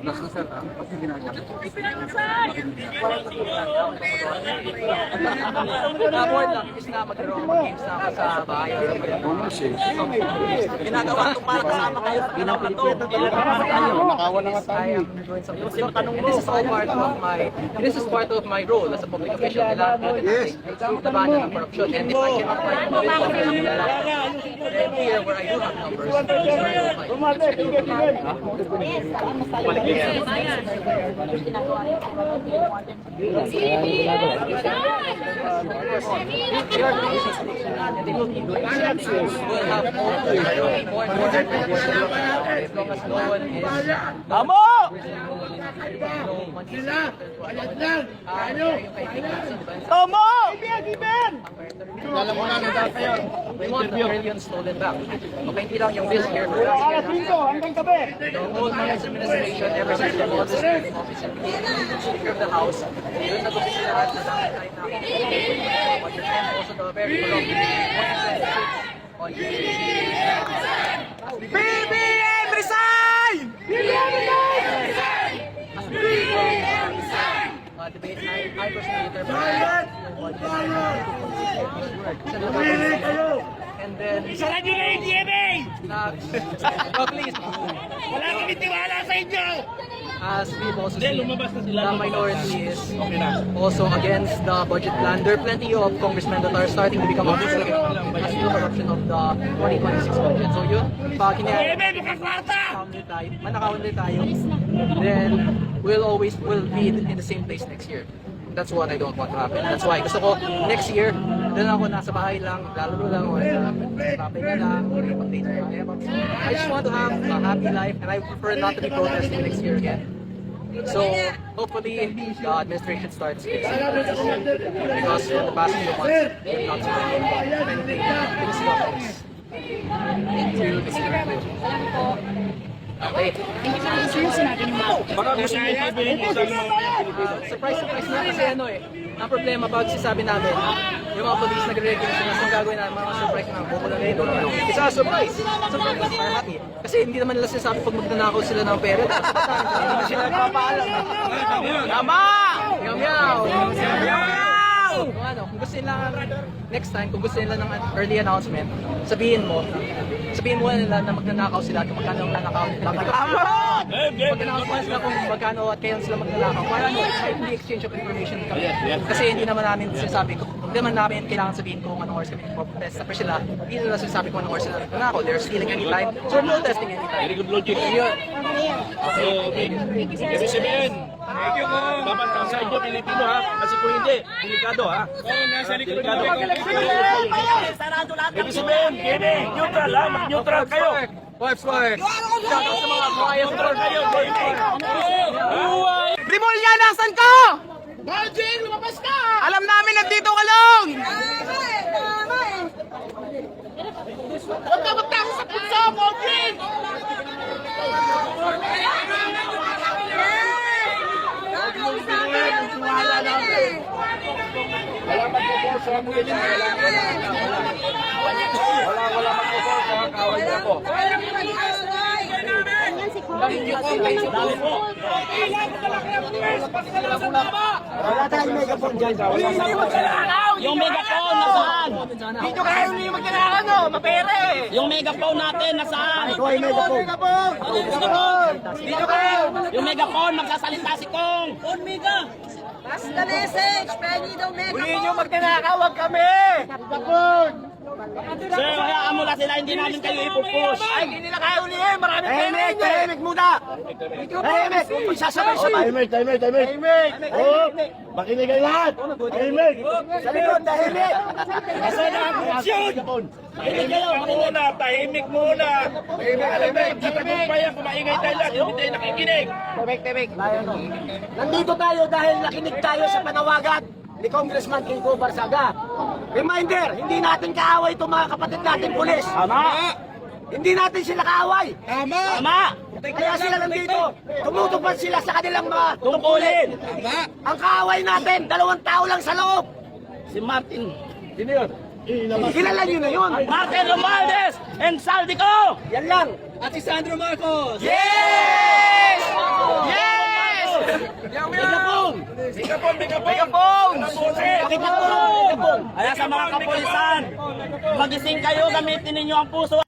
Nakasal ka? Pati ginagawa. Board lang, is na magkaroon ng games na sa bahay. Ginagawa ito para kasama kayo. Ginawa ito. Nakawan na nga tayo. This is part of my role as a public official. Yes. Tabanan ng corruption. And if I cannot find then here where I do have numbers, Amo! Tomo! Alam mo na tayo. We want the trillions stolen back. Okay, hindi lang yung this year. Hanggang gabi. The whole Marcos administration, ever since the law district office and Speaker of the House, yun nag-office sila lahat na dahil kahit na but and also the very corrupt on BBM resign! BBM resign! debate, I personally and then Sarad nyo na yung DMA! oh please, Wala kami tiwala sa inyo! as we've also seen, the minority is also against the budget plan. There are plenty of congressmen that are starting to become upset as to the corruption of the 2026 budget. So yun, pag manakawan din tayo, then will be in the same place next year. That's what I don't want to happen. That's why gusto ko next year, doon ako nasa bahay lang, lalaro lang, or tapay na lang, or pag-date na lang. I just want to have a happy life, and I prefer not to be protesting next year again. So hopefully the administration starts fixing this, because for the past few months, we've not seen anything things got fixed. Okay. Baka gusto nyo sabihin sa mga Surprise na kasi ano eh. Ang problema pag sinasabi namin, yung mga police nagre-regulate sila sa gagawin na mga surprise na bukulang ito. Isa surprise! Surprise para happy. Kasi hindi naman nila sinasabi pag magnanakaw sila ng pera. Hindi naman sila nagpapaalam. Tama! Meow! Kung ano, kung gusto nila next time, kung gusto nila ng early announcement, sabihin mo nila na magnanakaw sila at magkano ang nanakaw nila. Pag-announce sila kung magkano at kailan sila magnanakaw. Para hindi exchange of information kami. Kasi hindi naman namin sinasabi hindi naman namin kailangan sabihin kung anong oras kami protest. Pero sila, hindi nila sinasabi kung anong oras sila magnanakaw. They're stealing anytime. So we're protesting anytime. Very good logic. Okay. Ibig sabihin, dapat ang sa inyo Pilipino ha, kasi kung hindi, delikado ha. Delikado. Ibig sabihin, neutral ha, mag-neutral kayo. Work! Shout out sa mga quiet Kayo, Rimulya, nasan ka? Bajing, lumabas ka! Alam namin nandito ka lang! Huwag ka magtakot sa punso, Bajing! Wala magpo-force sa mga ganyan. Wala magpo-force sa kaway niya po. Wala tayong megaphone dyan. Yung megaphone nasaan? Dito kayo hindi magkailangan no, mapere. Yung megaphone natin nasaan? Ito ay megaphone. Dito kayo. Yung megaphone magsasalita si Kong. Pass the message, Penny, don't make Huli nyo magkanakawag kami. Sir, hayaan mo lang sila, hindi namin kayo ipupush. Ay, hindi nila kaya hulihin. Marami tahimik, tahimik muna. Tahimik. Kung sasabay-sabay. Tahimik. Oh, makinig kayo lahat. Tahimik. Sa likod, tahimik. Nasaan ang aksyon? Tahimik muna. Tahimik. Kung maingay tayo lahat, hindi tayo nakikinig. Tahimik. Nandito tayo dahil nakinig tayo sa panawagan ni Congressman Kiko Barsaga. Reminder, hindi natin kaaway itong mga kapatid natin pulis. Tama! Hindi natin sila kaaway. Tama! Kaya sila nandito. Tumutupad sila sa kanilang mga Tungkulin! Ang kaaway natin, 2 tao lang sa loob. Si Martin. Kilala nyo na yun. Martin Romualdez and Saldico! Yan lang. At si Sandro Marcos. Yes! Yes! Megapong! Megaphones! Megapong! Kaya sa mga kapulisan, magising kayo, gamitin ninyo ang puso.